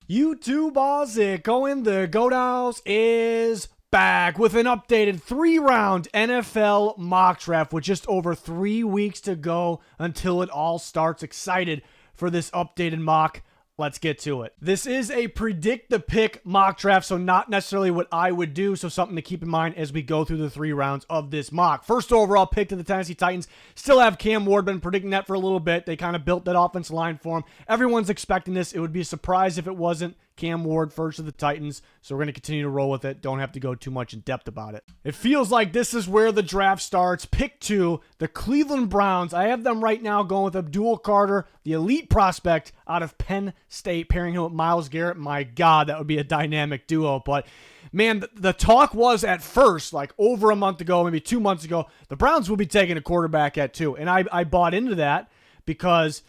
YouTube Ozic going the Goat House is back with an updated 3-round NFL mock draft with just over 3 weeks to go until it all starts. Excited for this updated mock. Let's get to it. This is a predict the pick mock draft, so not necessarily what I would do, so something to keep in mind as we go through the 3 rounds of this mock. First overall pick to the Tennessee Titans. Still have Cam Ward, been predicting that for a little bit. They kind of built that offensive line for him. Everyone's expecting this. It would be a surprise if it wasn't Cam Ward first to the Titans, so we're going to continue to roll with it. Don't have to go too much in depth about it. It feels like this is where the draft starts. Pick 2, the Cleveland Browns. I have them right now going with Abdul Carter, the elite prospect out of Penn State, pairing him with Myles Garrett. My God, that would be a dynamic duo. But man, the talk was at first, like over a month ago, maybe 2 months ago, the Browns will be taking a quarterback at 2. And I bought into that because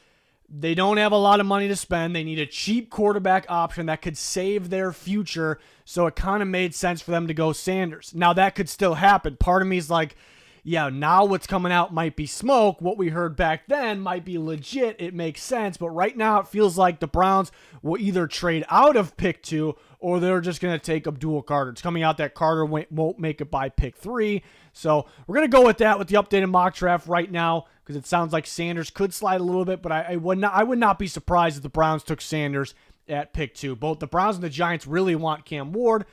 they don't have a lot of money to spend. They need a cheap quarterback option that could save their future. So it kind of made sense for them to go Sanders. Now that could still happen. Part of me is like, yeah, now what's coming out might be smoke. What we heard back then might be legit. It makes sense. But right now it feels like the Browns will either trade out of pick 2 or they're just going to take Abdul Carter. It's coming out that Carter won't make it by pick 3. So we're going to go with that with the updated mock draft right now because it sounds like Sanders could slide a little bit, but I would not be surprised if the Browns took Sanders at pick 2. Both the Browns and the Giants really want Cam Ward.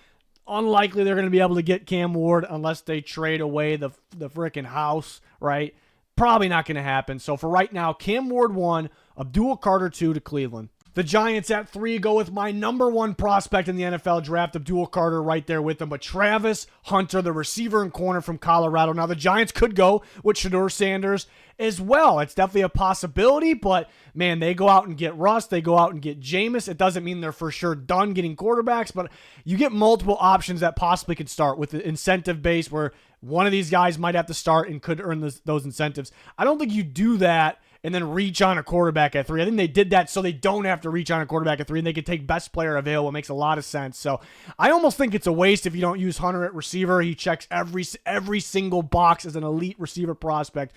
Unlikely they're going to be able to get Cam Ward unless they trade away the freaking house, right? Probably not going to happen. So for right now, Cam Ward 1, Abdul Carter 2 to Cleveland. The Giants at 3 go with my number 1 prospect in the NFL draft, Abdul Carter, right there with them. But Travis Hunter, the receiver and corner from Colorado. Now, the Giants could go with Shedeur Sanders as well. It's definitely a possibility, but man, they go out and get Russ. They go out and get Jameis. It doesn't mean they're for sure done getting quarterbacks, but you get multiple options that possibly could start with the incentive base where one of these guys might have to start and could earn those incentives. I don't think you do that and then reach on a quarterback at 3. I think they did that so they don't have to reach on a quarterback at 3 and they can take best player available. It makes a lot of sense. So I almost think it's a waste if you don't use Hunter at receiver. He checks every single box as an elite receiver prospect,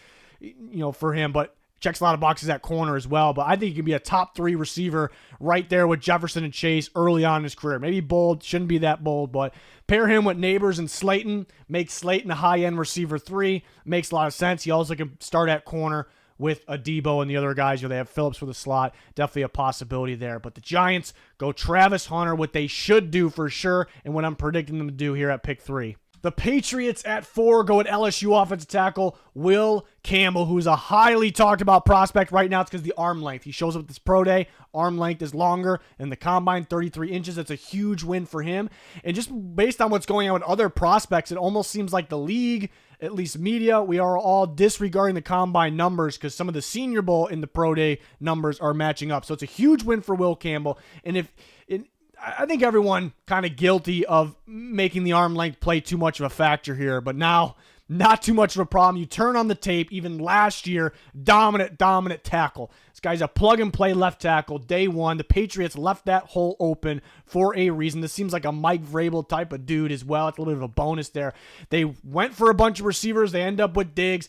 for him, but checks a lot of boxes at corner as well. But I think he can be a top 3 receiver right there with Jefferson and Chase early on in his career. Maybe bold, shouldn't be that bold, but pair him with Neighbors and Slayton, make Slayton a high-end receiver 3. Makes a lot of sense. He also can start at corner with a Debo and the other guys. They have Phillips for the slot. Definitely a possibility there. But the Giants go Travis Hunter, what they should do for sure, and what I'm predicting them to do here at pick 3. The Patriots at 4 go at LSU offensive tackle Will Campbell, who's a highly talked about prospect right now. It's because of the arm length. He shows up at this pro day. Arm length is longer in the combine, 33 inches. That's a huge win for him. And just based on what's going on with other prospects, it almost seems like the league, at least media, we are all disregarding the combine numbers because some of the Senior Bowl in the pro day numbers are matching up. So it's a huge win for Will Campbell. And I think everyone kind of guilty of making the arm length play too much of a factor here, but now not too much of a problem. You turn on the tape, even last year, dominant tackle. This guy's a plug-and-play left tackle, day 1. The Patriots left that hole open for a reason. This seems like a Mike Vrabel type of dude as well. It's a little bit of a bonus there. They went for a bunch of receivers. They end up with Diggs.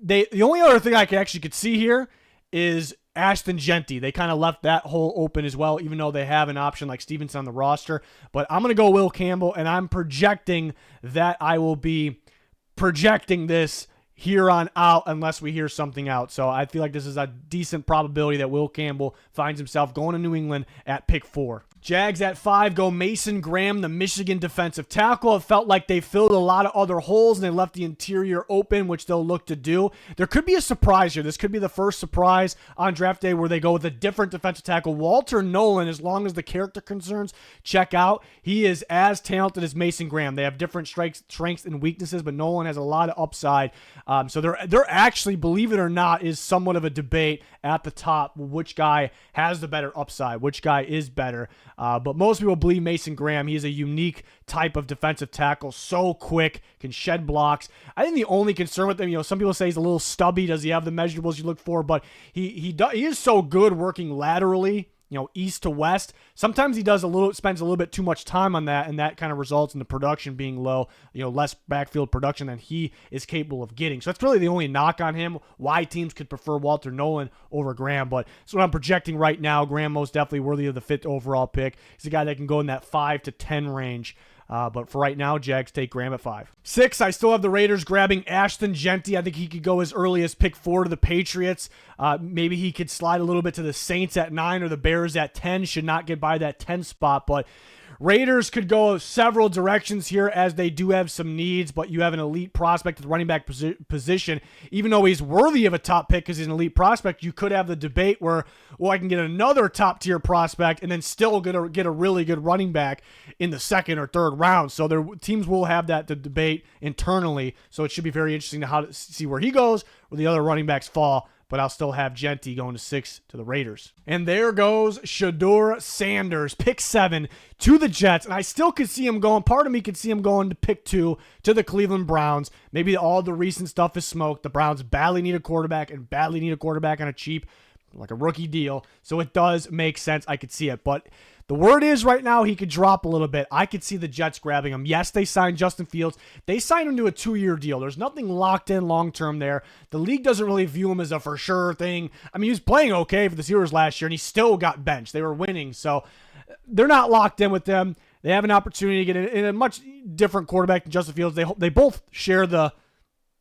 The only other thing I could see here is Ashton Jeanty. They kind of left that hole open as well, even though they have an option like Stevenson on the roster. But I'm going to go Will Campbell, and I'm projecting that I will be projecting this here on out unless we hear something out. So I feel like this is a decent probability that Will Campbell finds himself going to New England at pick 4. Jags at 5 go Mason Graham, the Michigan defensive tackle. It felt like they filled a lot of other holes and they left the interior open, which they'll look to do. There could be a surprise here. This could be the first surprise on draft day where they go with a different defensive tackle. Walter Nolan, as long as the character concerns check out, he is as talented as Mason Graham. They have different strengths and weaknesses, but Nolan has a lot of upside. So they're actually, believe it or not, is somewhat of a debate at the top. Which guy has the better upside? Which guy is better? But most people believe Mason Graham. He is a unique type of defensive tackle, so quick, can shed blocks. I think the only concern with him, some people say he's a little stubby. Does he have the measurables you look for? But he is so good working laterally east to west. Sometimes he spends a little bit too much time on that, and that kind of results in the production being low, less backfield production than he is capable of getting. So that's really the only knock on him, why teams could prefer Walter Nolan over Graham. But that's what I'm projecting right now. Graham most definitely worthy of the 5th overall pick. He's a guy that can go in that 5 to 10 range. But for right now, Jags take Graham at 5. 6, I still have the Raiders grabbing Ashton Jeanty. I think he could go as early as pick 4 to the Patriots. Maybe he could slide a little bit to the Saints at 9 or the Bears at 10. Should not get by that 10 spot, but Raiders could go several directions here as they do have some needs, but you have an elite prospect at the running back position. Even though he's worthy of a top pick because he's an elite prospect, you could have the debate where, I can get another top-tier prospect and then still get a really good running back in the 2nd or 3rd round. So their teams will have the debate internally, so it should be very interesting to see where he goes, where the other running backs fall. But I'll still have Jeanty going to 6 to the Raiders. And there goes Shedeur Sanders, pick 7 to the Jets. And I still could see him going. Part of me could see him going to pick 2 to the Cleveland Browns. Maybe all the recent stuff is smoke. The Browns badly need a quarterback and badly need a quarterback on a cheap, like a rookie deal. So it does make sense. I could see it. But the word is right now he could drop a little bit. I could see the Jets grabbing him. Yes, they signed Justin Fields. They signed him to a 2-year deal. There's nothing locked in long-term there. The league doesn't really view him as a for sure thing. I mean, he was playing okay for the Steelers last year, and he still got benched. They were winning, so they're not locked in with them. They have an opportunity to get in a much different quarterback than Justin Fields. They both share the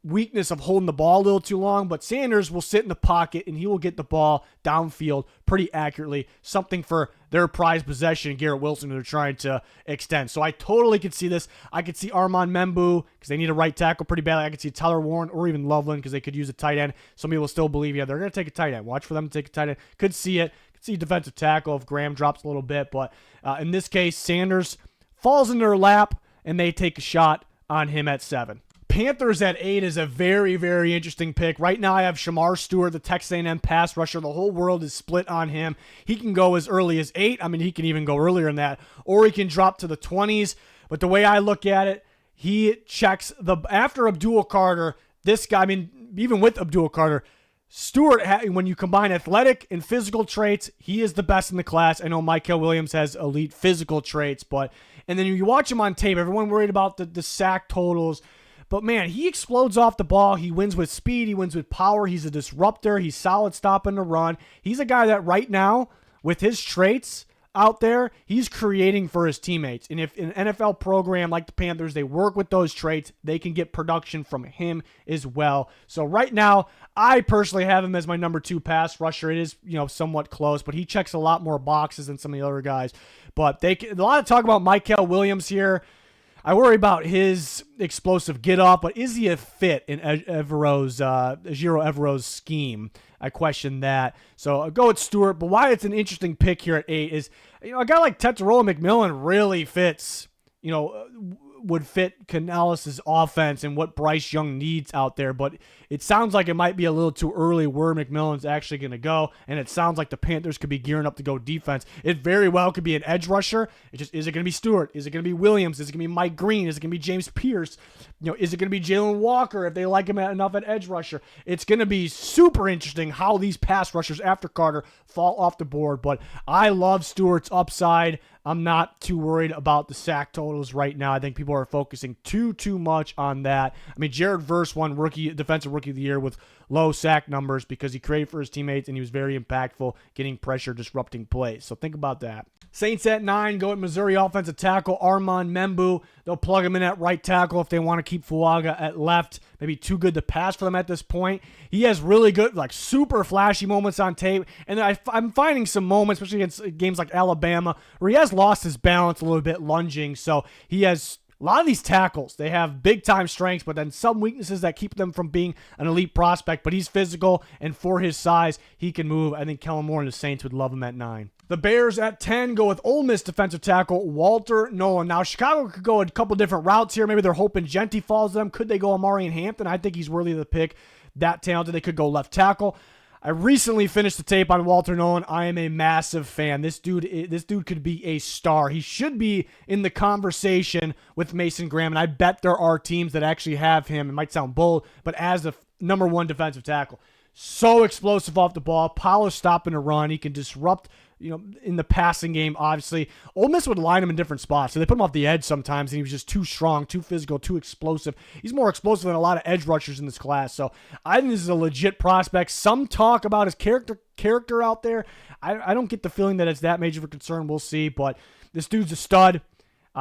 weakness of holding the ball a little too long, but Sanders will sit in the pocket and he will get the ball downfield pretty accurately, something for their prized possession, Garrett Wilson, who they're trying to extend. So I totally could see this. I could see Armand Membu because they need a right tackle pretty badly. I could see Tyler Warren or even Loveland because they could use a tight end. Some people still believe, they're going to take a tight end. Watch for them to take a tight end. Could see it. Could see defensive tackle if Graham drops a little bit, but in this case, Sanders falls in their lap and they take a shot on him at 7. Panthers at 8 is a very, very interesting pick. Right now I have Shamar Stewart, the Texas A&M pass rusher. The whole world is split on him. He can go as early as 8. I mean, he can even go earlier than that. Or he can drop to the 20s. But the way I look at it, he checks after Abdul Carter, this guy, I mean, even with Abdul Carter, Stewart, when you combine athletic and physical traits, he is the best in the class. I know Mykel Williams has elite physical traits, and then you watch him on tape, everyone worried about the sack totals. But, man, he explodes off the ball. He wins with speed. He wins with power. He's a disruptor. He's solid stopping the run. He's a guy that right now, with his traits out there, he's creating for his teammates. And if an NFL program like the Panthers, they work with those traits, they can get production from him as well. So right now, I personally have him as my number 2 pass rusher. It is, somewhat close, but he checks a lot more boxes than some of the other guys. But a lot of talk about Mykel Williams here. I worry about his explosive get-off, but is he a fit in Giro Evero's scheme? I question that. So I'll go with Stewart, but why it's an interesting pick here at 8 is, a guy like Tetairoa McMillan really fits, would fit Canales' offense and what Bryce Young needs out there, but it sounds like it might be a little too early where McMillan's actually going to go, and it sounds like the Panthers could be gearing up to go defense. It very well could be an edge rusher. Is it going to be Stewart? Is it going to be Williams? Is it going to be Mike Green? Is it going to be James Pierce? Is it going to be Jalen Walker if they like him enough at edge rusher? It's going to be super interesting how these pass rushers after Carter fall off the board, but I love Stewart's upside. I'm not too worried about the sack totals right now. I think people are focusing too much on that. I mean, Jared Verse won Defensive Rookie of the Year with low sack numbers because he created for his teammates and he was very impactful, getting pressure, disrupting plays. So think about that. Saints at 9, go at Missouri offensive tackle Armand Membu. They'll plug him in at right tackle if they want to keep Fuaga at left. Maybe too good to pass for them at this point. He has really good, super flashy moments on tape. And I'm finding some moments, especially against games like Alabama, where he has lost his balance a little bit lunging. So he has a lot of these tackles, they have big-time strengths, but then some weaknesses that keep them from being an elite prospect. But he's physical, and for his size, he can move. I think Kellen Moore and the Saints would love him at 9. The Bears at 10 go with Ole Miss defensive tackle Walter Nolan. Now, Chicago could go a couple different routes here. Maybe they're hoping Jeanty falls to them. Could they go Omarion Hampton? I think he's worthy of the pick. That talented. They could go left tackle. I recently finished the tape on Walter Nolan. I am a massive fan. This dude could be a star. He should be in the conversation with Mason Graham, and I bet there are teams that actually have him. It might sound bold, but as the number 1 defensive tackle. So explosive off the ball, polished stopping a run. He can disrupt in the passing game, obviously. Ole Miss would line him in different spots. So they put him off the edge sometimes, and he was just too strong, too physical, too explosive. He's more explosive than a lot of edge rushers in this class. So I think this is a legit prospect. Some talk about his character out there. I don't get the feeling that it's that major of a concern. We'll see. But this dude's a stud.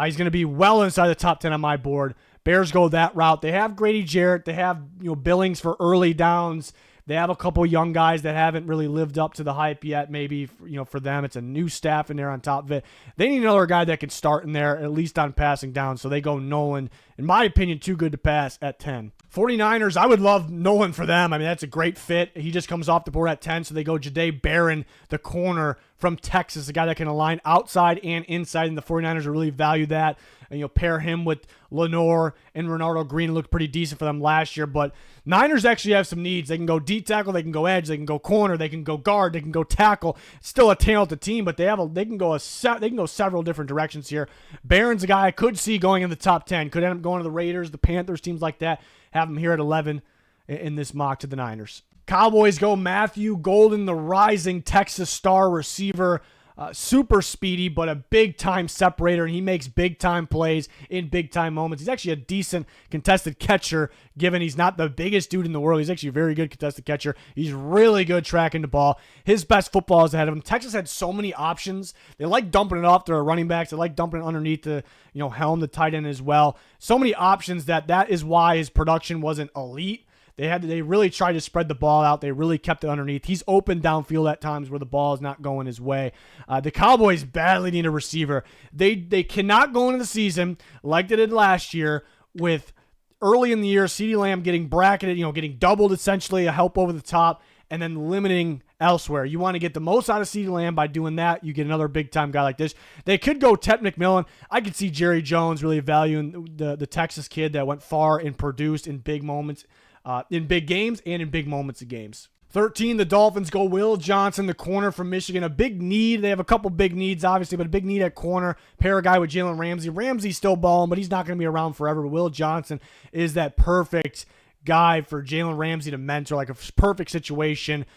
He's going to be well inside the top 10 on my board. Bears go that route. They have Grady Jarrett. They have Billings for early downs. They have a couple young guys that haven't really lived up to the hype yet. Maybe, for them, it's a new staff in there on top of it. They need another guy that can start in there, at least on passing down. So they go Nolan. In my opinion, too good to pass at 10. 49ers, I would love Nolan for them. I mean, that's a great fit. He just comes off the board at 10, so they go Jahdae Barron, the corner from Texas, a guy that can align outside and inside, and the 49ers really value that. And pair him with Lenore and Renardo Green. Looked pretty decent for them last year, but Niners actually have some needs. They can go deep tackle, they can go edge, they can go corner, they can go guard, they can go tackle. It's still a talented team, but they can go several different directions here. Barron's a guy I could see going in the top 10. Could end up going to the Raiders, the Panthers, teams like that. Have him here at 11 in this mock to the Niners. Cowboys go Matthew Golden, the rising Texas star receiver. Super speedy, but a big-time separator, and he makes big-time plays in big-time moments. He's actually a decent contested catcher, given he's not the biggest dude in the world. He's actually a very good contested catcher. He's really good tracking the ball. His best football is ahead of him. Texas had so many options. They like dumping it off their running backs. They like dumping it underneath the helm, the tight end as well. So many options that is why his production wasn't elite. They really tried to spread the ball out. They really kept it underneath. He's open downfield at times where the ball is not going his way. The Cowboys badly need a receiver. They cannot go into the season like they did last year with early in the year CeeDee Lamb getting bracketed, getting doubled essentially, a help over the top, and then limiting elsewhere. You want to get the most out of CeeDee Lamb by doing that. You get another big-time guy like this. They could go Tet McMillan. I could see Jerry Jones really valuing the Texas kid that went far and produced in big moments. In big games and in big moments of games. 13, the Dolphins go Will Johnson, the corner from Michigan. A big need. They have a couple big needs, obviously, but a big need at corner. Pair a guy with Jalen Ramsey. Ramsey's still balling, but he's not going to be around forever. But Will Johnson is that perfect guy for Jalen Ramsey to mentor, like a perfect situation.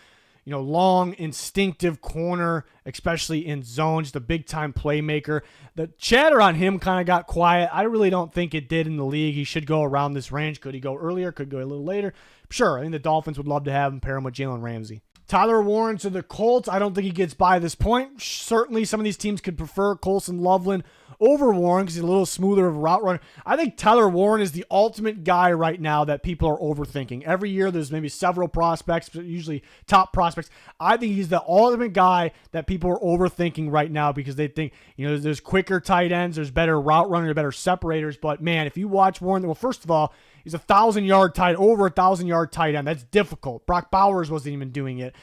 Long, instinctive corner, especially in zone, just a big-time playmaker. The chatter on him kind of got quiet. I really don't think it did in the league. He should go around this range. Could he go earlier? Could go a little later? Sure, I think the Dolphins would love to have him, pair him with Jalen Ramsey. Tyler Warren to the Colts. I don't think he gets by this point. Certainly, some of these teams could prefer Colson Loveland over Warren because he's a little smoother of a route runner. I think Tyler Warren is the ultimate guy right now that people are overthinking. Every year, there's maybe several prospects, but usually top prospects. I think he's the ultimate guy that people are overthinking right now because they think, there's quicker tight ends, there's better route runners, better separators. But, man, if you watch Warren, well, first of all, he's over 1,000-yard tight end. That's difficult. Brock Bowers wasn't even doing it.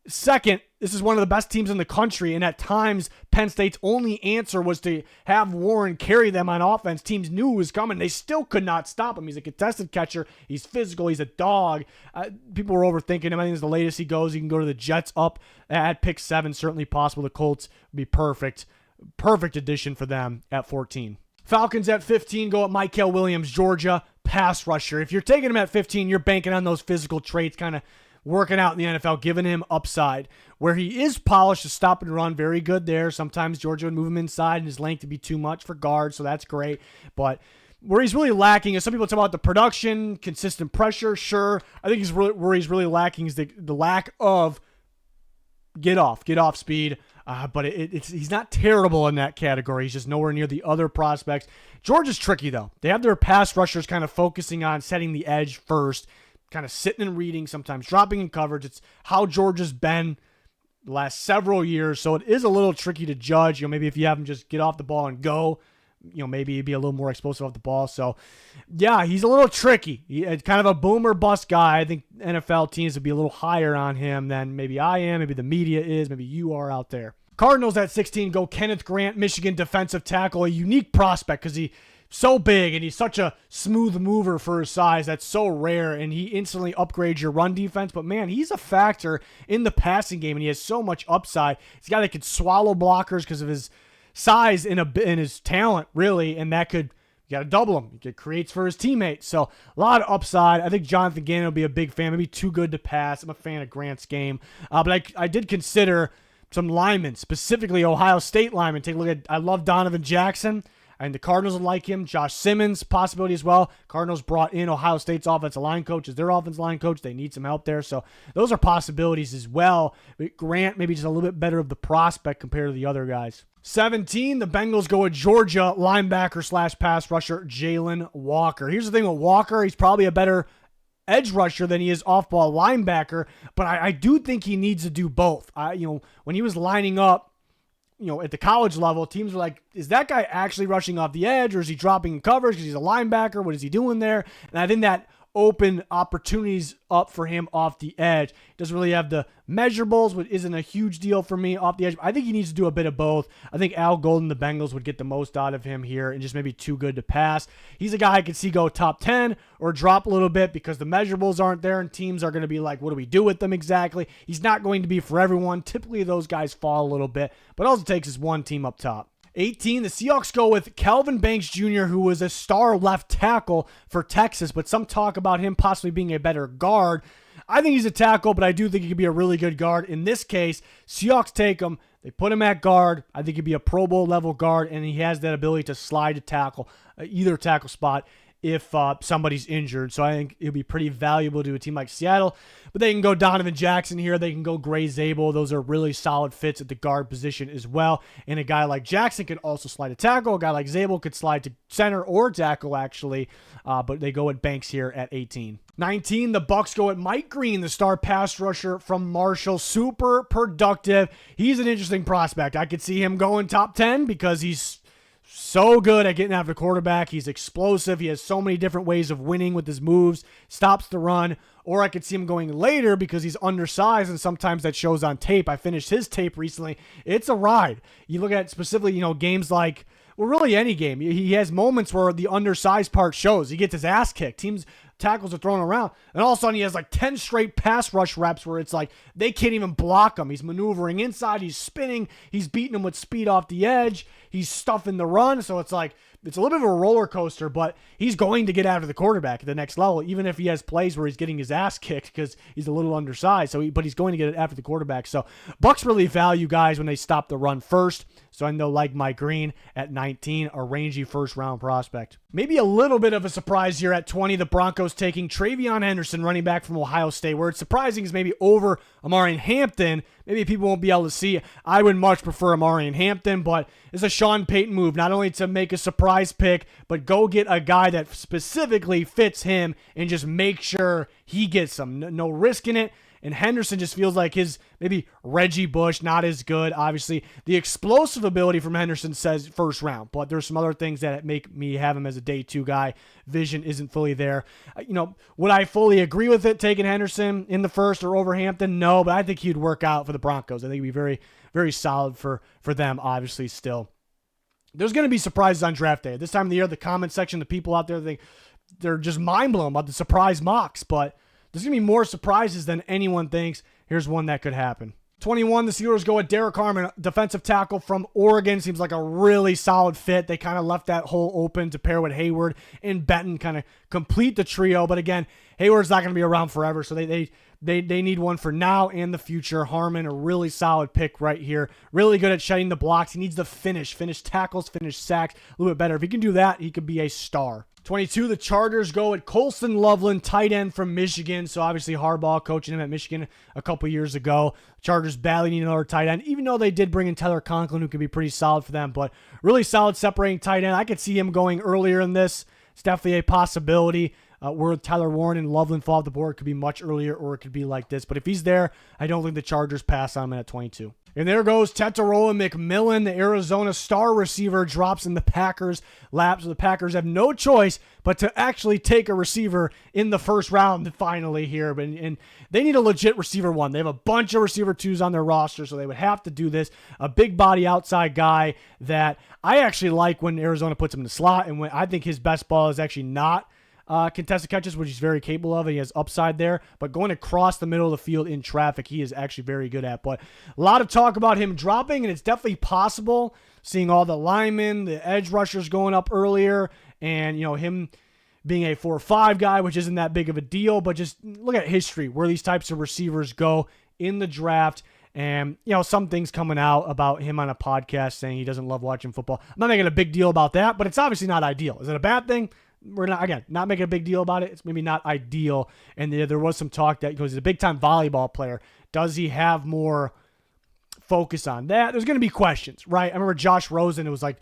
Second, this is one of the best teams in the country, and at times, Penn State's only answer was to have Warren carry them on offense. Teams knew it was coming. They still could not stop him. He's a contested catcher. He's physical. He's a dog. People were overthinking him. I think it's the latest he goes. He can go to the Jets up at pick 7. Certainly possible. The Colts would be perfect. Perfect addition for them at 14. Falcons at 15 go at Mykel Williams, Georgia, pass rusher. If you're taking him at 15, you're banking on those physical traits kind of working out in the NFL, giving him upside. Where he is polished to stop and run, very good there. Sometimes Georgia would move him inside and his length would be too much for guards, so that's great. But where he's really lacking is some people talk about the production, consistent pressure, sure. I think where he's really lacking is the lack of get off speed. But he's not terrible in that category. He's just nowhere near the other prospects. Georgia's tricky, though. They have their pass rushers kind of focusing on setting the edge first, kind of sitting and reading, sometimes dropping in coverage. It's how Georgia's been the last several years, so it is a little tricky to judge. Maybe if you have him just get off the ball and go, maybe he'd be a little more explosive off the ball. So, yeah, he's a little tricky. He's kind of a boomer bust guy. I think NFL teams would be a little higher on him than maybe I am, maybe the media is, maybe you are out there. Cardinals at 16 go Kenneth Grant, Michigan defensive tackle, a unique prospect because he's so big and he's such a smooth mover for his size. That's so rare, and he instantly upgrades your run defense. But, man, he's a factor in the passing game, and he has so much upside. He's a guy that could swallow blockers because of his size and his talent, really, and that could, you got to double him. It creates for his teammates. So a lot of upside. I think Jonathan Gannon will be a big fan. Maybe too good to pass. I'm a fan of Grant's game. But I did consider some linemen, specifically Ohio State linemen. Take a look at, I love Donovan Jackson, and the Cardinals would like him. Josh Simmons, possibility as well. Cardinals brought in Ohio State's offensive line coach as their offensive line coach. They need some help there. So those are possibilities as well. But Grant, maybe just a little bit better of the prospect compared to the other guys. 17, the Bengals go with Georgia linebacker / pass rusher Jalen Walker. Here's the thing with Walker. He's probably a better edge rusher than he is off-ball linebacker, but I do think he needs to do both. When he was lining up, at the college level, teams were like, is that guy actually rushing off the edge, or is he dropping in coverage because he's a linebacker? What is he doing there? And I think that opened opportunities up for him off the edge. He doesn't really have the measurables, which isn't a huge deal for me off the edge. I think he needs to do a bit of both. I think Al Golden, the Bengals, would get the most out of him here and just maybe too good to pass. He's a guy I could see go top 10 or drop a little bit because the measurables aren't there and teams are going to be like, what do we do with them exactly? He's not going to be for everyone. Typically, those guys fall a little bit, but all it takes is one team up top. 18, the Seahawks go with Calvin Banks Jr., who was a star left tackle for Texas, but some talk about him possibly being a better guard. I think he's a tackle, but I do think he could be a really good guard. In this case, Seahawks take him. They put him at guard. I think he'd be a Pro Bowl level guard, and he has that ability to slide to tackle, either tackle spot if somebody's injured. So I think it'll be pretty valuable to a team like Seattle. But they can go Donovan Jackson here. They can go Gray Zabel. Those are really solid fits at the guard position as well. And a guy like Jackson could also slide to tackle. A guy like Zabel could slide to center or tackle, actually. But they go at Banks here at 18. 19, the Bucs go at Mike Green, the star pass rusher from Marshall. Super productive. He's an interesting prospect. I could see him going top 10 because he's so good at getting after the quarterback. He's explosive. He has so many different ways of winning with his moves, stops the run. Or I could see him going later because he's undersized, and sometimes that shows on tape. I finished his tape recently. It's a ride. You look at specifically, games like, well, really any game. He has moments where the undersized part shows. He gets his ass kicked. Tackles are thrown around, and all of a sudden he has like 10 straight pass rush reps where it's like they can't even block him. He's maneuvering inside, he's spinning, he's beating him with speed off the edge, he's stuffing the run. So it's like, it's a little bit of a roller coaster, but he's going to get after the quarterback at the next level, even if he has plays where he's getting his ass kicked because he's a little undersized. But he's going to get it after the quarterback. So Bucs really value guys when they stop the run first. So I know, like Mike Green at 19, a rangy first-round prospect. Maybe a little bit of a surprise here at 20, the Broncos taking Travion Henderson, running back from Ohio State. Where it's surprising is maybe over Omarion Hampton. Maybe people won't be able to see. I would much prefer Omarion Hampton, but it's a Sean Payton move, not only to make a surprise pick, but go get a guy that specifically fits him and just make sure he gets some. No risk in it. And Henderson just feels like his maybe Reggie Bush, not as good. Obviously, the explosive ability from Henderson says first round, but there's some other things that make me have him as a day 2 guy. Vision isn't fully there. Would I fully agree with it, taking Henderson in the first or over Hampton? No, but I think he'd work out for the Broncos. I think he'd be very, very solid for them, obviously, still. There's going to be surprises on draft day. This time of the year, the comment section, the people out there, they're just mind-blown about the surprise mocks, but there's going to be more surprises than anyone thinks. Here's one that could happen. 21, the Steelers go with Derek Harmon, defensive tackle from Oregon. Seems like a really solid fit. They kind of left that hole open to pair with Hayward and Benton, kind of complete the trio. But again, Hayward's not going to be around forever, so they need one for now and the future. Harmon, a really solid pick right here. Really good at shedding the blocks. He needs the finish tackles, finish sacks a little bit better. If he can do that, he could be a star. 22, the Chargers go at Colston Loveland, tight end from Michigan. So obviously Harbaugh coaching him at Michigan a couple years ago. Chargers badly need another tight end, even though they did bring in Tyler Conklin, who could be pretty solid for them. But really solid separating tight end. I could see him going earlier in this. It's definitely a possibility. Where Tyler Warren and Loveland fall off the board, could be much earlier, or it could be like this. But if he's there, I don't think the Chargers pass on him at 22. And there goes Tetaroa McMillan, the Arizona star receiver, drops in the Packers' lap. So the Packers have no choice but to actually take a receiver in the first round finally here. And they need a legit receiver 1. They have a bunch of receiver 2s on their roster, so they would have to do this. A big body outside guy that I actually like when Arizona puts him in the slot, and when I think his best ball is actually not contested catches, which he's very capable of, and he has upside there, but going across the middle of the field in traffic, he is actually very good at. But a lot of talk about him dropping, and it's definitely possible, seeing all the linemen, the edge rushers going up earlier, and him being a 4-5 guy, which isn't that big of a deal. But just look at history, where these types of receivers go in the draft. And, some things coming out about him on a podcast saying he doesn't love watching football. I'm not making a big deal about that, but it's obviously not ideal. Is it a bad thing? We're not making a big deal about it. It's maybe not ideal. And there was some talk that he's a big-time volleyball player. Does he have more focus on that? There's going to be questions, right? I remember Josh Rosen, it was like,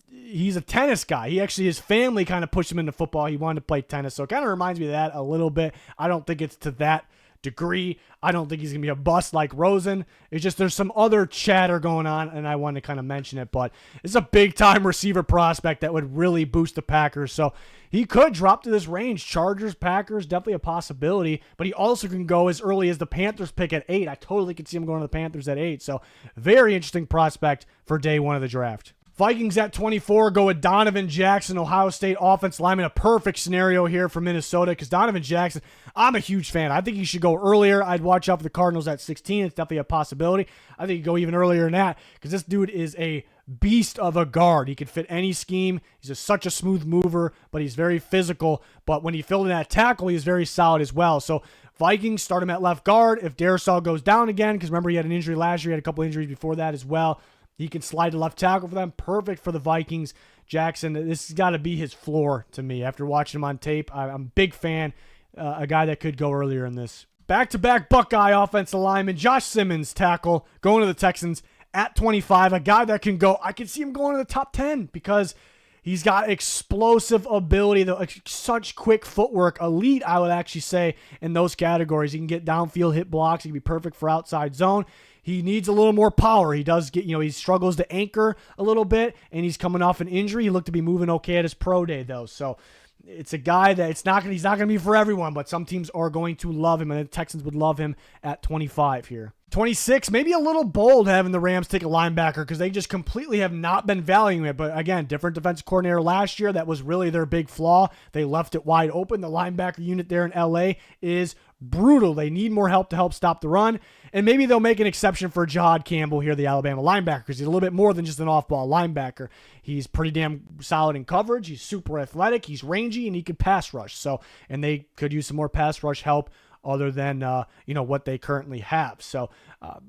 he's a tennis guy. His family kind of pushed him into football. He wanted to play tennis. So it kind of reminds me of that a little bit. I don't think it's to that degree. I don't think he's going to be a bust like Rosen. It's just there's some other chatter going on, and I wanted to kind of mention it. But it's a big-time receiver prospect that would really boost the Packers. So he could drop to this range. Chargers, Packers, definitely a possibility. But he also can go as early as the Panthers pick at 8. I totally could see him going to the Panthers at 8. So very interesting prospect for day one of the draft. Vikings at 24 go with Donovan Jackson, Ohio State offensive lineman. A perfect scenario here for Minnesota because Donovan Jackson, I'm a huge fan. I think he should go earlier. I'd watch out for the Cardinals at 16. It's definitely a possibility. I think he'd go even earlier than that because this dude is a beast of a guard. He can fit any scheme. He's such a smooth mover, but he's very physical. But when he filled in that tackle, he's very solid as well. So Vikings start him at left guard. If Darisaw goes down again, because remember he had an injury last year, he had a couple injuries before that as well. He can slide to left tackle for them. Perfect for the Vikings. Jackson, this has got to be his floor to me. After watching him on tape, I'm a big fan. A guy that could go earlier in this. Back-to-back Buckeye offensive lineman, Josh Simmons, tackle, going to the Texans at 25. A guy that can go, I can see him going to the top 10 because he's got explosive ability, such quick footwork, elite, I would actually say, in those categories. He can get downfield, hit blocks. He can be perfect for outside zone. He needs a little more power. He does get, he struggles to anchor a little bit, and he's coming off an injury. He looked to be moving okay at his pro day, though. So it's a guy that he's not going to be for everyone, but some teams are going to love him, and the Texans would love him at 25 here. 26, maybe a little bold having the Rams take a linebacker because they just completely have not been valuing it. But again, different defensive coordinator last year. That was really their big flaw. They left it wide open. The linebacker unit there in LA is brutal. They need more help to help stop the run. And maybe they'll make an exception for Jahad Campbell here, the Alabama linebacker, because he's a little bit more than just an off-ball linebacker. He's pretty damn solid in coverage. He's super athletic. He's rangy, and he can pass rush. So, and they could use some more pass rush help other than what they currently have. So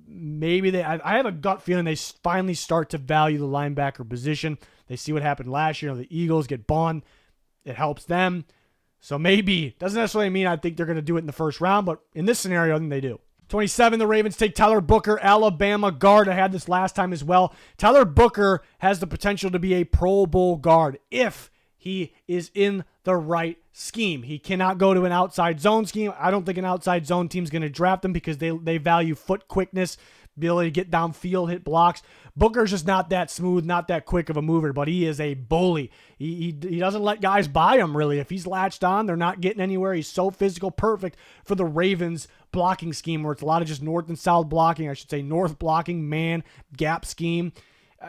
maybe I have a gut feeling they finally start to value the linebacker position. They see what happened last year. The Eagles get Bond. It helps them. So maybe, doesn't necessarily mean I think they're going to do it in the first round, but in this scenario, I think they do. 27, the Ravens take Tyler Booker, Alabama guard. I had this last time as well. Tyler Booker has the potential to be a Pro Bowl guard if he is in the right scheme. He cannot go to an outside zone scheme. I don't think an outside zone team's going to draft him because they value foot quickness, ability to get downfield, hit blocks. Booker's just not that smooth, not that quick of a mover, but he is a bully. He doesn't let guys by him, really. If he's latched on, they're not getting anywhere. He's so physical, perfect for the Ravens blocking scheme where it's a lot of just north and south blocking. I should say north blocking, man, gap scheme.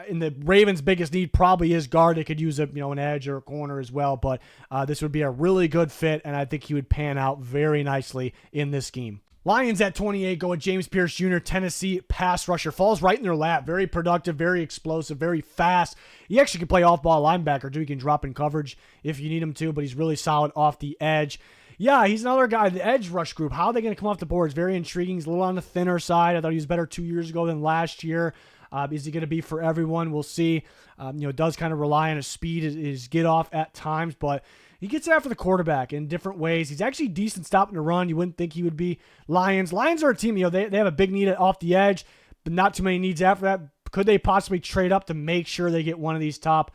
And the Ravens' biggest need probably is guard. They could use an edge or a corner as well, but this would be a really good fit, and I think he would pan out very nicely in this scheme. Lions at 28 go with James Pierce Jr., Tennessee pass rusher. Falls right in their lap. Very productive, very explosive, very fast. He actually can play off-ball linebacker, too. He can drop in coverage if you need him to, but he's really solid off the edge. Yeah, he's another guy. The edge rush group, how are they going to come off the board? It's very intriguing. He's a little on the thinner side. I thought he was better 2 years ago than last year. Is he going to be for everyone? We'll see. It does kind of rely on his speed, his get off at times, but he gets after the quarterback in different ways. He's actually decent stopping the run. You wouldn't think he would be. Lions are a team, they have a big need off the edge, but not too many needs after that. Could they possibly trade up to make sure they get one of these top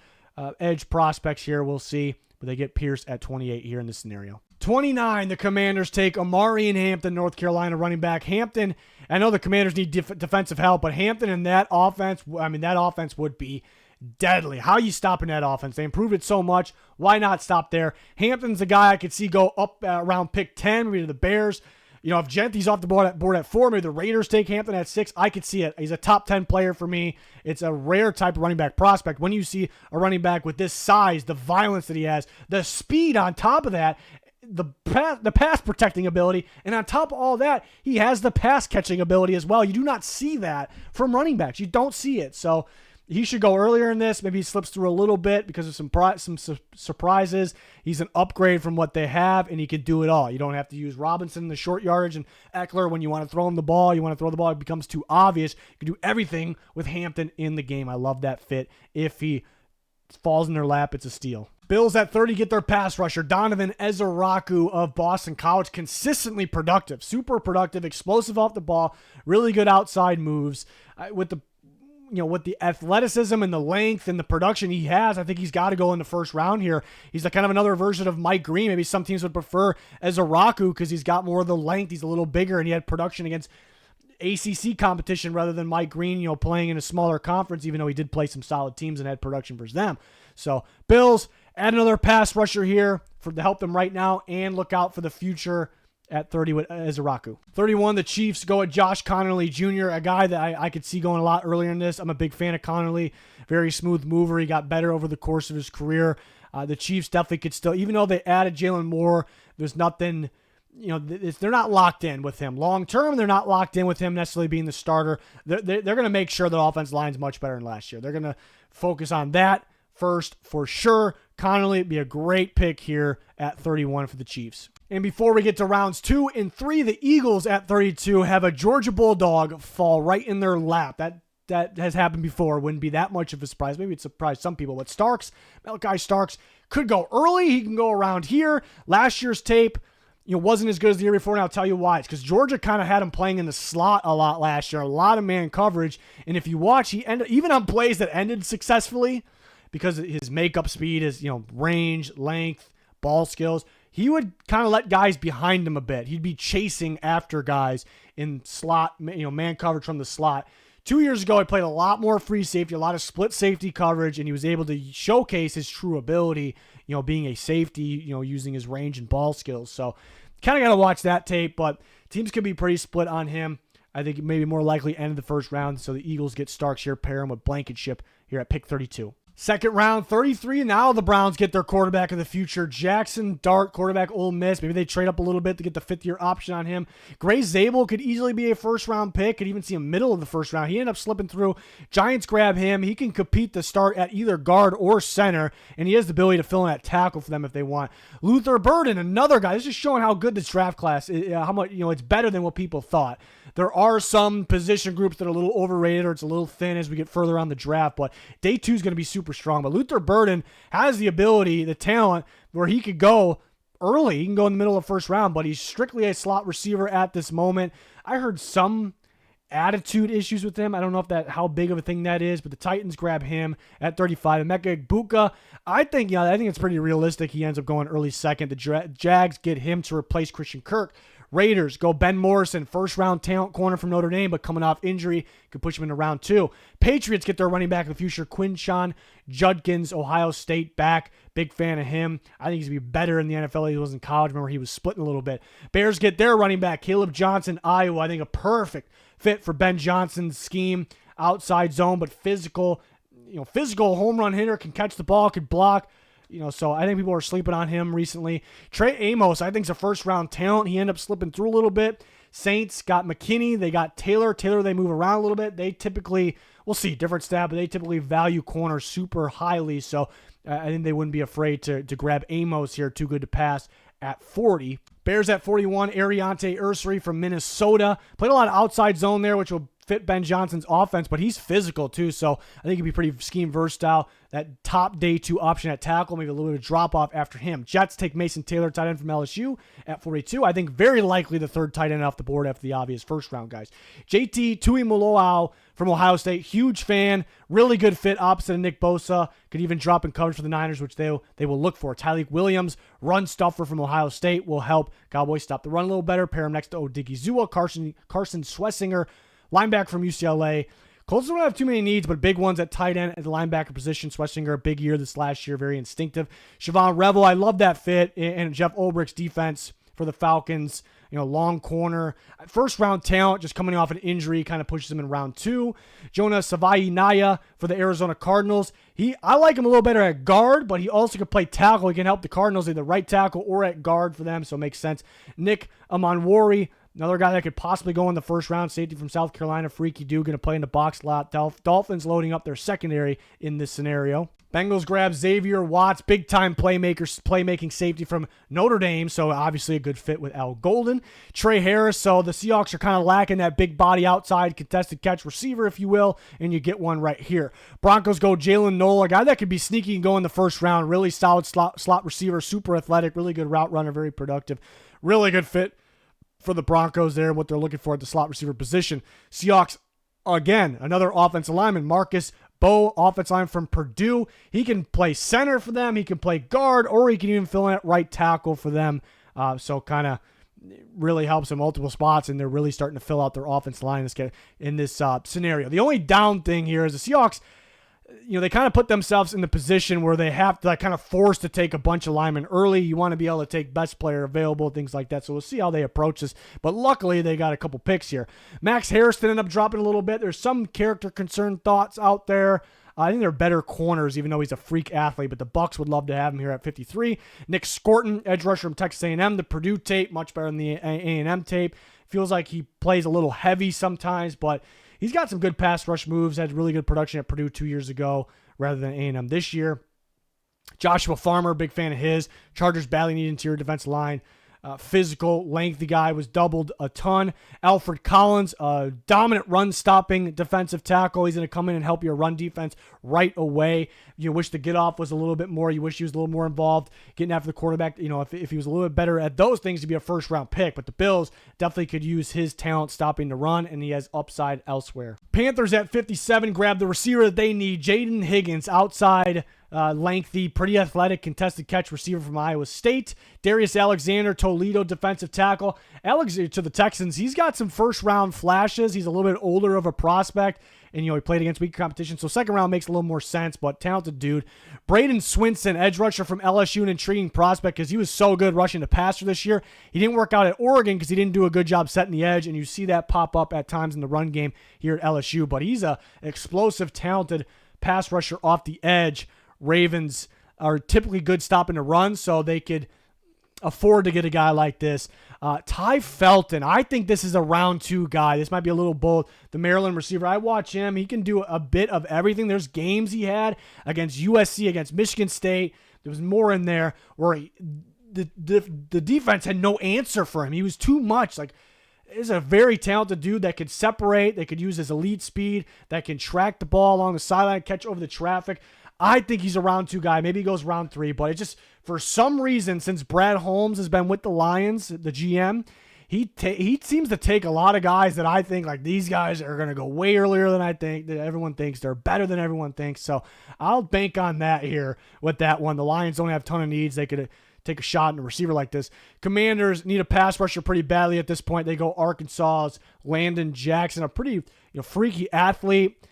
edge prospects here? We'll see. But they get Pierce at 28 here in this scenario. 29, the Commanders take Omarion Hampton, North Carolina running back. Hampton, I know the Commanders need defensive help, but Hampton in that offense, that offense would be deadly. How are you stopping that offense? They improved it so much. Why not stop there? Hampton's the guy I could see go up around pick 10, maybe to the Bears. If Jeanty's off the board at 4, maybe the Raiders take Hampton at 6. I could see it. He's a top 10 player for me. It's a rare type of running back prospect. When you see a running back with this size, the violence that he has, the speed on top of that, the pass protecting ability, and on top of all that, he has the pass catching ability as well. You do not see that from running backs. You don't see it. So He should go earlier in this. Maybe he slips through a little bit because of some surprises. He's an upgrade from what they have, and he can do it all. You don't have to use Robinson in the short yardage and Eckler when you want to throw him the ball. You want to throw the ball, it becomes too obvious. You can do everything with Hampton in the game. I love that fit. If he falls in their lap, it's a steal. Bills at 30 get their pass rusher, Donovan Ezeraku of Boston College. Consistently productive, super productive, explosive off the ball, really good outside moves. With the athleticism and the length and the production he has, I think he's got to go in the first round here. He's kind of another version of Mike Green. Maybe some teams would prefer Ezeraku because he's got more of the length. He's a little bigger, and he had production against ACC competition rather than Mike Green, playing in a smaller conference, even though he did play some solid teams and had production versus them. So Bills, add another pass rusher here to help them right now and look out for the future at 30 with Ezeraku. 31, the Chiefs go at Josh Connerly Jr., a guy that I could see going a lot earlier in this. I'm a big fan of Connerly. Very smooth mover. He got better over the course of his career. The Chiefs definitely could still, even though they added Jalen Moore, there's nothing, they're not locked in with him. Long term, they're not locked in with him necessarily being the starter. They're going to make sure the offense line's much better than last year. They're going to focus on that first for sure. Connerly would be a great pick here at 31 for the Chiefs. And before we get to rounds 2 and 3, the Eagles at 32 have a Georgia Bulldog fall right in their lap. That has happened before. Wouldn't be that much of a surprise. Maybe it surprised some people. But Malachi Starks could go early. He can go around here. Last year's tape, wasn't as good as the year before, and I'll tell you why. It's because Georgia kind of had him playing in the slot a lot last year, a lot of man coverage. And if you watch, he ended even on plays that ended successfully because his makeup speed, his range, length, ball skills. He would kind of let guys behind him a bit. He'd be chasing after guys in slot, man coverage from the slot. 2 years ago, he played a lot more free safety, a lot of split safety coverage, and he was able to showcase his true ability, being a safety, using his range and ball skills. So kind of got to watch that tape, but teams could be pretty split on him. I think maybe more likely end of the first round, so the Eagles get Starks here, pair him with Blankenship here at pick 32. Second round, 33. Now the Browns get their quarterback of the future, Jackson Dart, quarterback Ole Miss. Maybe they trade up a little bit to get the fifth-year option on him. Gray Zabel could easily be a first-round pick. Could even see a middle of the first round. He ended up slipping through. Giants grab him. He can compete to start at either guard or center, and he has the ability to fill in that tackle for them if they want. Luther Burden, another guy. This is showing how good this draft class is, how much it's better than what people thought. There are some position groups that are a little overrated or it's a little thin as we get further on the draft, but day 2 is going to be super strong. But Luther Burden has the ability, the talent, where he could go early. He can go in the middle of the first round, but he's strictly a slot receiver at this moment. I heard some attitude issues with him. I don't know how big of a thing that is, but the Titans grab him at 35. Emeka Egbuka, I think it's pretty realistic. He ends up going early second. The Jags get him to replace Christian Kirk. Raiders go Ben Morrison, first-round talent corner from Notre Dame, but coming off injury, could push him into round 2. Patriots get their running back of the future, Quinshon Judkins, Ohio State back. Big fan of him. I think he's going to be better in the NFL than he was in college. Remember, he was splitting a little bit. Bears get their running back, Caleb Johnson, Iowa. I think a perfect fit for Ben Johnson's scheme. Outside zone, but physical home run hitter, can catch the ball, can block. So I think people are sleeping on him recently. Trey Amos, I think, is a first-round talent. He ended up slipping through a little bit. Saints got McKinney. They got Taylor. They move around a little bit. They typically, we'll see, different staff, but they typically value corners super highly. So I think they wouldn't be afraid to grab Amos here. Too good to pass at 40. Bears at 41, Ariante Ursary from Minnesota. Played a lot of outside zone there, which will fit Ben Johnson's offense, but he's physical too, so I think he'd be pretty scheme versatile. That top day 2 option at tackle, maybe a little bit of drop off after him. Jets take Mason Taylor, tight end from LSU at 42. I think very likely the third tight end off the board after the obvious first round guys. JT Tuimoloau from Ohio State, huge fan, really good fit opposite of Nick Bosa. Could even drop in coverage for the Niners, which they will look for. Tyleik Williams, run stuffer from Ohio State, will help Cowboys stop the run a little better. Pair him next to Odigizua, Carson Schlesinger, linebacker from UCLA. Colts don't have too many needs, but big ones at tight end at the linebacker position. Schlesinger, a big year this last year, very instinctive. Siobhan Revel, I love that fit. And Jeff Ulbricht's defense for the Falcons, long corner. First-round talent, just coming off an injury, kind of pushes him in round 2. Jonah Savaiinaya for the Arizona Cardinals. I like him a little better at guard, but he also can play tackle. He can help the Cardinals either right tackle or at guard for them, so it makes sense. Nick Amanwori, Another guy that could possibly go in the first round, safety from South Carolina, Freaky Dude, going to play in the box a lot. Dolphins loading up their secondary in this scenario. Bengals grab Xavier Watts, big-time playmaking safety from Notre Dame, so obviously a good fit with Al Golden. Trey Harris, so the Seahawks are kind of lacking that big body outside contested catch receiver, if you will, and you get one right here. Broncos go Jalen Noel, a guy that could be sneaky and go in the first round. Really solid slot receiver, super athletic, really good route runner, very productive. Really good fit for the Broncos there, what they're looking for at the slot receiver position. Seahawks, again, another offensive lineman, Marcus Bowe, offensive line from Purdue. He can play center for them. He can play guard, or he can even fill in at right tackle for them. So kind of really helps in multiple spots, and they're really starting to fill out their offensive line in this scenario. The only down thing here is the Seahawks, they kind of put themselves in the position where they have to kind of forced to take a bunch of linemen early. You want to be able to take best player available, things like that. So we'll see how they approach this. But luckily, they got a couple picks here. Max Harrison ended up dropping a little bit. There's some character concern thoughts out there. I think they're better corners, even though he's a freak athlete, but the Bucs would love to have him here at 53. Nick Scorton, edge rusher from Texas A&M. The Purdue tape, much better than the A&M tape. Feels like he plays a little heavy sometimes, but he's got some good pass rush moves, had really good production at Purdue 2 years ago rather than A&M this year. Joshua Farmer, big fan of his. Chargers badly need interior defensive line. Physical, lengthy guy, was doubled a ton. Alfred Collins, a dominant run-stopping defensive tackle. He's going to come in and help your run defense right away. You wish the get-off was a little bit more. You wish he was a little more involved getting after the quarterback. If he was a little bit better at those things, he'd be a first-round pick. But the Bills definitely could use his talent stopping the run, and he has upside elsewhere. Panthers at 57 grab the receiver that they need, Jaden Higgins, outside lengthy, pretty athletic, contested catch receiver from Iowa State. Darius Alexander, Toledo defensive tackle. Alexander to the Texans, he's got some first-round flashes. He's a little bit older of a prospect, and he played against weak competition, so second round makes a little more sense, but talented dude. Braden Swinson, edge rusher from LSU, an intriguing prospect because he was so good rushing the passer this year. He didn't work out at Oregon because he didn't do a good job setting the edge, and you see that pop up at times in the run game here at LSU, but he's a explosive, talented pass rusher off the edge. Ravens are typically good stopping the run, so they could afford to get a guy like this. Ty Felton, I think this is a round 2 guy. This might be a little bold. The Maryland receiver, I watch him. He can do a bit of everything. There's games he had against USC, against Michigan State. There was more in there where the defense had no answer for him. He was too much. He's a very talented dude that could separate. They could use his elite speed, that can track the ball along the sideline, catch over the traffic. I think he's a round 2 guy. Maybe he goes round 3, but it just, for some reason, since Brad Holmes has been with the Lions, the GM, he seems to take a lot of guys that I think, these guys are going to go way earlier than I think, that everyone thinks. They're better than everyone thinks. So I'll bank on that here with that one. The Lions don't have a ton of needs. They could take a shot in a receiver like this. Commanders need a pass rusher pretty badly at this point. They go Arkansas's Landon Jackson, a pretty freaky athlete.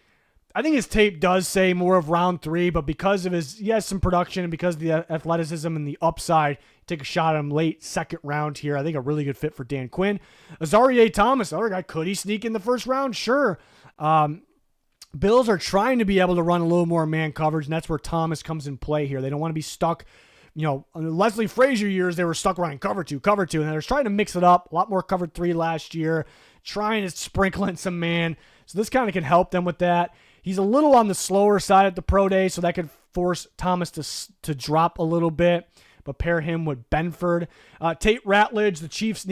I think his tape does say more of round 3, but because of he has some production and because of the athleticism and the upside, take a shot at him late second round here. I think a really good fit for Dan Quinn. Azareye'h Thomas, another guy, could he sneak in the first round? Sure. Bills are trying to be able to run a little more man coverage, and that's where Thomas comes in play here. They don't want to be stuck. Leslie Frazier years, they were stuck running cover two, and they're trying to mix it up. A lot more cover 3 last year, trying to sprinkle in some man. So this kind of can help them with that. He's a little on the slower side at the pro day, so that could force Thomas to drop a little bit, but pair him with Benford. Tate Ratledge, the Chiefs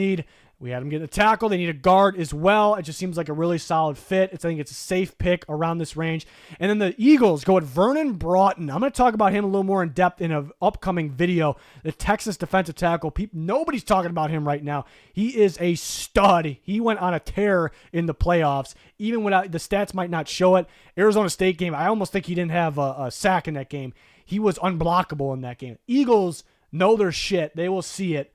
we had him get a tackle. They need a guard as well. It just seems like a really solid fit. I think it's a safe pick around this range. And then the Eagles go at Vernon Broughton. I'm going to talk about him a little more in depth in an upcoming video. The Texas defensive tackle. Nobody's talking about him right now. He is a stud. He went on a tear in the playoffs. Even without the stats might not show it. Arizona State game, I almost think he didn't have a sack in that game. He was unblockable in that game. Eagles know their shit. They will see it.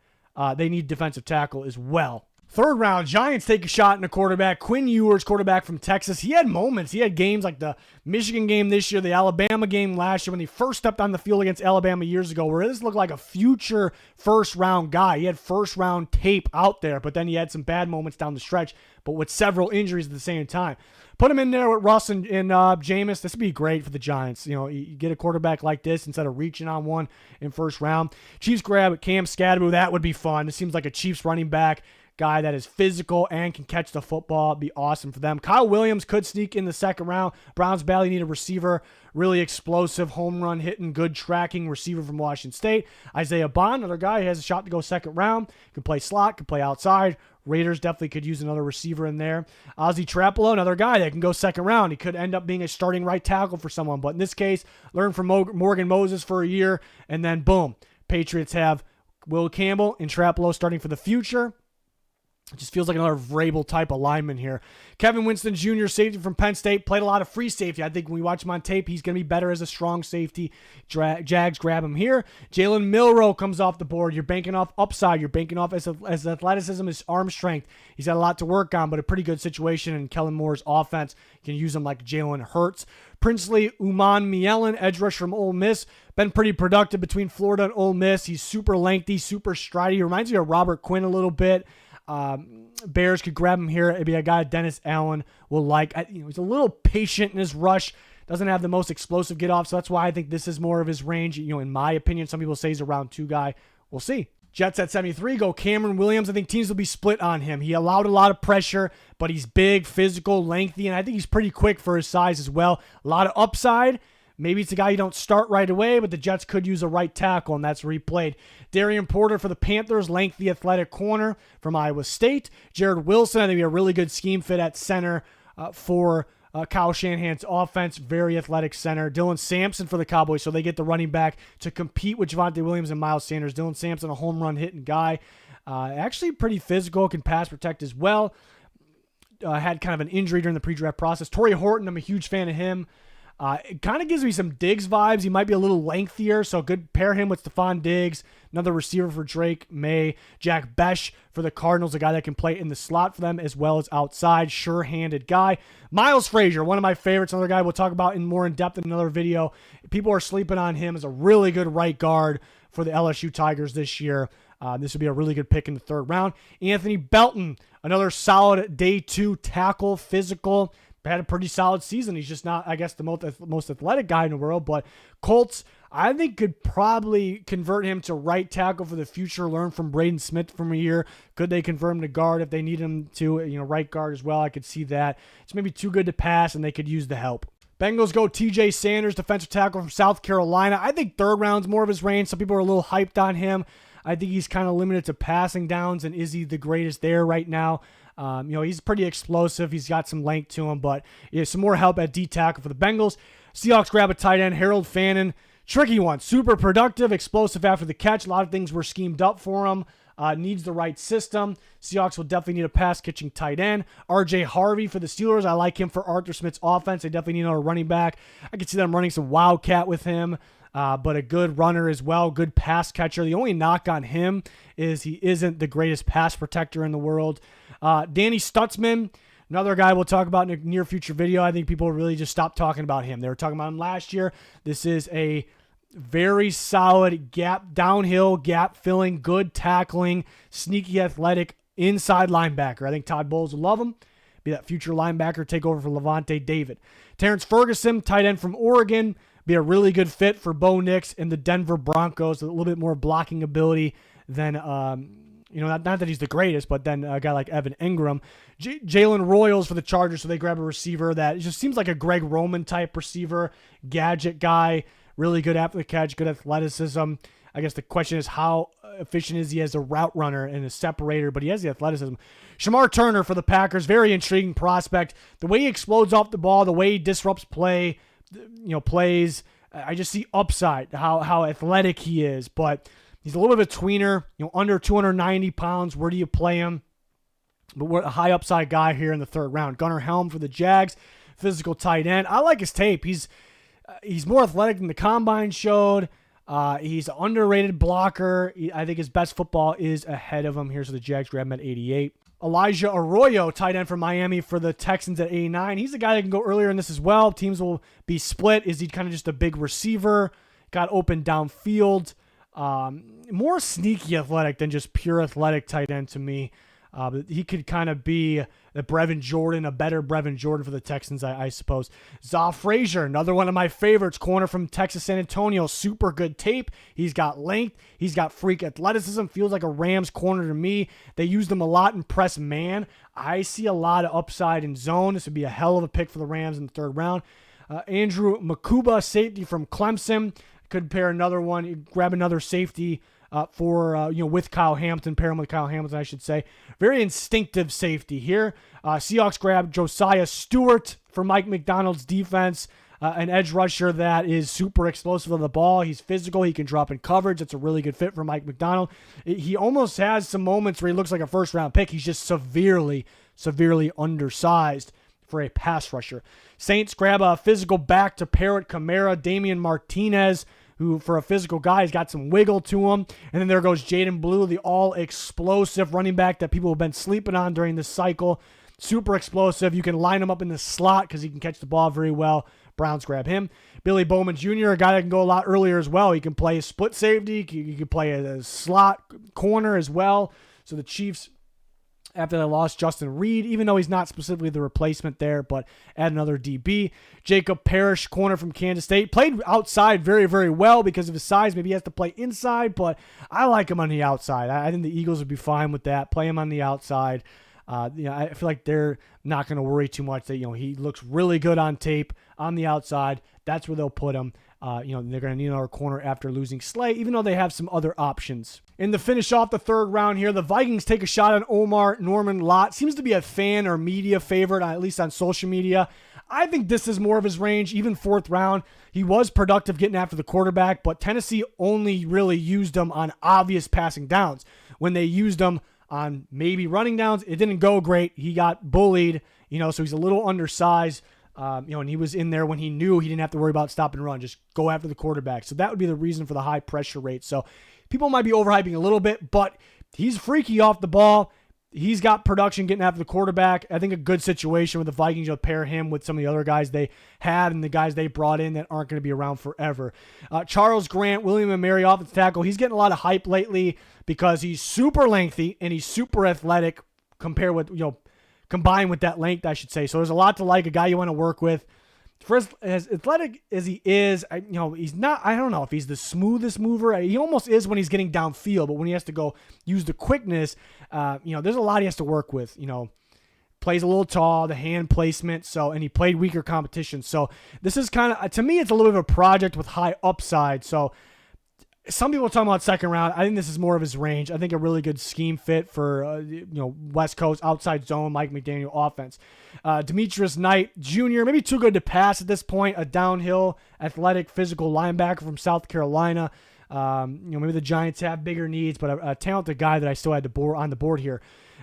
They need defensive tackle as well. Third round, Giants take a shot in a quarterback. Quinn Ewers, quarterback from Texas. He had moments. He had games like the Michigan game this year, the Alabama game last year when he first stepped on the field against Alabama years ago, where this looked like a future first-round guy. He had first-round tape out there, but then he had some bad moments down the stretch, but with several injuries at the same time. Put him in there with Russ and Jameis. This would be great for the Giants. You get a quarterback like this instead of reaching on one in first round. Chiefs grab Cam Scadaboo. That would be fun. It seems like a Chiefs running back. guy that is physical and can catch the football. It'd be awesome for them. Kyle Williams could sneak in the second round. Browns badly need a receiver, really explosive, home run hitting, good tracking receiver from Washington State. Isaiah Bond, another guy who has a shot to go second round. Can play slot, can play outside. Raiders definitely could use another receiver in there. Ozzie Trapolo, another guy that can go second round. He could end up being a starting right tackle for someone. But in this case, learn from Morgan Moses for a year, and then boom. Patriots have Will Campbell and Trapolo starting for the future. It just feels like another Vrabel type alignment here. Kevin Winston Jr., safety from Penn State, played a lot of free safety. I think when we watch him on tape, he's going to be better as a strong safety. Jags grab him here. Jalen Milroe comes off the board. You're banking off upside. You're banking off as athleticism, his arm strength. He's got a lot to work on, but a pretty good situation in Kellen Moore's offense. You can use him like Jalen Hurts. Princely McMillan, edge rush from Ole Miss. Been pretty productive between Florida and Ole Miss. He's super lengthy, super stridey. He reminds me of Robert Quinn a little bit. Bears could grab him here. It'd be a guy Dennis Allen will like. He's a little patient in his rush. Doesn't have the most explosive get off, so that's why I think this is more of his range. In my opinion, some people say he's a round 2 guy. We'll see. Jets at 73 go Cameron Williams. I think teams will be split on him. He allowed a lot of pressure, but he's big, physical, lengthy, and I think he's pretty quick for his size as well. A lot of upside. Maybe it's a guy you don't start right away, but the Jets could use a right tackle, and that's where he played. Darian Porter for the Panthers, lengthy athletic corner from Iowa State. Jared Wilson, I think, be a really good scheme fit at center for Kyle Shanahan's offense. Very athletic center. Dylan Sampson for the Cowboys, so they get the running back to compete with Javonte Williams and Miles Sanders. Dylan Sampson, a home run hitting guy. Actually pretty physical, can pass protect as well. Had kind of an injury during the pre-draft process. Torrey Horton, I'm a huge fan of him. It kind of gives me some Diggs vibes. He might be a little lengthier, so good pair him with Stephon Diggs. Another receiver for Drake May. Jack Besh for the Cardinals, a guy that can play in the slot for them as well as outside. Sure-handed guy. Miles Frazier, one of my favorites. Another guy we'll talk about more in depth in another video. People are sleeping on him as a really good right guard for the LSU Tigers this year. This would be a really good pick in the third round. Anthony Belton, another solid day 2 tackle, physical. Had a pretty solid season. He's just not, I guess, the most athletic guy in the world. But Colts, I think, could probably convert him to right tackle for the future. Learn from Braden Smith from a year. Could they convert him to guard if they need him to, right guard as well? I could see that. It's maybe too good to pass, and they could use the help. Bengals go TJ Sanders, defensive tackle from South Carolina. I think third round's more of his range. Some people are a little hyped on him. I think he's kind of limited to passing downs, and is he the greatest there right now? He's pretty explosive. He's got some length to him, but some more help at D tackle for the Bengals. Seahawks grab a tight end, Harold Fannin. Tricky one. Super productive, explosive after the catch. A lot of things were schemed up for him. Needs the right system. Seahawks will definitely need a pass-catching tight end. R.J. Harvey for the Steelers. I like him for Arthur Smith's offense. They definitely need another running back. I could see them running some Wildcat with him. But a good runner as well, good pass catcher. The only knock on him is he isn't the greatest pass protector in the world. Danny Stutzman, another guy we'll talk about in a near future video. I think people really just stopped talking about him. They were talking about him last year. This is a very solid downhill gap filling, good tackling, sneaky athletic inside linebacker. I think Todd Bowles will love him. Be that future linebacker, take over for Levante David. Terrence Ferguson, tight end from Oregon. Be a really good fit for Bo Nix and the Denver Broncos. A little bit more blocking ability than, not that he's the greatest, but then a guy like Evan Ingram. Jalen Royals for the Chargers, so they grab a receiver that just seems like a Greg Roman type receiver, gadget guy, really good after the catch, good athleticism. I guess the question is how efficient is he as a route runner and a separator, but he has the athleticism. Shamar Turner for the Packers, very intriguing prospect. The way he explodes off the ball, the way he disrupts plays, I just see upside, how athletic he is, but he's a little bit of a tweener, under 290 pounds. Where do you play him? But we're a high upside guy here in the third round. Gunnar Helm for the Jags, physical tight end. I like his tape. He's more athletic than the combine showed. He's an underrated blocker. I think his best football is ahead of him here, so the Jags grab him at 88. Elijah Arroyo, tight end from Miami for the Texans at 89. He's a guy that can go earlier in this as well. Teams will be split. Is he kind of just a big receiver? Got open downfield. More sneaky athletic than just pure athletic tight end to me. But he could kind of be a Brevin Jordan, a better Brevin Jordan for the Texans, I suppose. Zaw Frazier, another one of my favorites, corner from Texas San Antonio. Super good tape. He's got length. He's got freak athleticism. Feels like a Rams corner to me. They used him a lot in press man. I see a lot of upside in zone. This would be a hell of a pick for the Rams in the third round. Andrew Makuba, safety from Clemson. Could pair another one, grab another safety with Kyle Hampton, pair him with Kyle Hamilton, I should say. Very instinctive safety here. Seahawks grab Josiah Stewart for Mike McDonald's defense, an edge rusher that is super explosive on the ball. He's physical. He can drop in coverage. That's a really good fit for Mike McDonald. He almost has some moments where he looks like a first-round pick. He's just severely undersized for a pass rusher. Saints grab a physical back to pair with Kamara, Damian Martinez, who for a physical guy has got some wiggle to him. And then there goes Jaden Blue, the all-explosive running back that people have been sleeping on during this cycle. Super explosive. You can line him up in the slot because he can catch the ball very well. Browns grab him. Billy Bowman Jr., a guy that can go a lot earlier as well. He can play a split safety. He can play a slot corner as well. So the Chiefs, after they lost Justin Reed, even though he's not specifically the replacement there, but add another DB. Jacob Parrish, corner from Kansas State, played outside very, very well because of his size. Maybe he has to play inside, but I like him on the outside. I think the Eagles would be fine with that. Play him on the outside. I feel like they're not going to worry too much that, he looks really good on tape on the outside. That's where they'll put him. They're going to need another corner after losing Slay, even though they have some other options. And to finish off the third round here, the Vikings take a shot on Omar Norman Lott. Seems to be a fan or media favorite, at least on social media. I think this is more of his range, even fourth round. He was productive getting after the quarterback, but Tennessee only really used him on obvious passing downs. When they used him on maybe running downs, it didn't go great. He got bullied, so he's a little undersized. And he was in there when he knew he didn't have to worry about stop and run. Just go after the quarterback. So that would be the reason for the high pressure rate. So people might be overhyping a little bit, but he's freaky off the ball. He's got production getting after the quarterback. I think a good situation with the Vikings. You'll pair him with some of the other guys they had and the guys they brought in that aren't going to be around forever. Charles Grant, William & Mary offensive tackle. He's getting a lot of hype lately because he's super lengthy and he's super athletic combined with that length, I should say. So there's a lot to like, a guy you want to work with. For as athletic as he is, he's not, I don't know if he's the smoothest mover. He almost is when he's getting downfield, but when he has to go use the quickness, there's a lot he has to work with. Plays a little tall, the hand placement, and he played weaker competition. So this is kind of, to me, it's a little bit of a project with high upside. So some people are talking about second round. I think this is more of his range. I think a really good scheme fit for West Coast outside zone Mike McDaniel offense. Demetrius Knight Jr., maybe too good to pass at this point. A downhill, athletic, physical linebacker from South Carolina. Maybe the Giants have bigger needs, but a talented guy that I still had on the board here.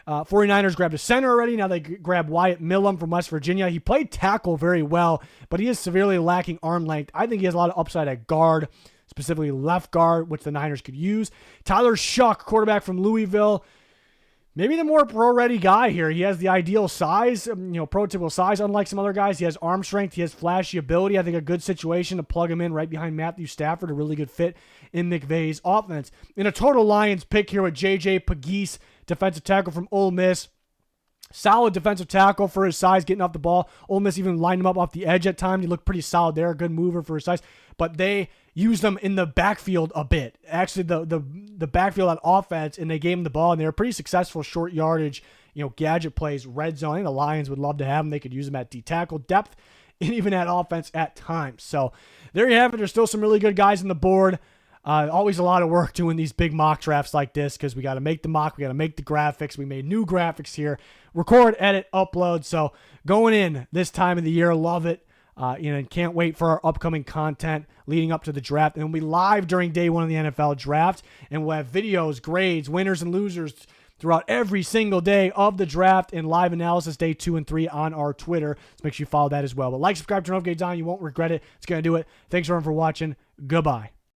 49ers grabbed a center already. Now they grab Wyatt Millam from West Virginia. He played tackle very well, but he is severely lacking arm length. I think he has a lot of upside at guard, specifically left guard, which the Niners could use. Tyler Shuck, quarterback from Louisville. Maybe the more pro-ready guy here. He has the ideal size, prototypical size, unlike some other guys. He has arm strength. He has flashy ability. I think a good situation to plug him in right behind Matthew Stafford, a really good fit in McVay's offense. In a total Lions pick here with J.J. Pegues, defensive tackle from Ole Miss. Solid defensive tackle for his size, getting off the ball. Ole Miss even lined him up off the edge at times. He looked pretty solid there, a good mover for his size. But they used him in the backfield a bit. Actually, the backfield on offense, and they gave him the ball, and they were pretty successful short yardage, gadget plays, red zone. I think the Lions would love to have him. They could use him at D-tackle, depth, and even at offense at times. So there you have it. There's still some really good guys on the board. Always a lot of work doing these big mock drafts like this because we got to make the mock, we got to make the graphics. We made new graphics here, record, edit, upload. So going in this time of the year, love it. And can't wait for our upcoming content leading up to the draft. And we'll be live during day one of the NFL draft, and we'll have videos, grades, winners and losers throughout every single day of the draft and live analysis day 2 and 3 on our Twitter. So make sure you follow that as well. But like, subscribe, turn notifications on. You won't regret it. It's going to do it. Thanks everyone for watching. Goodbye.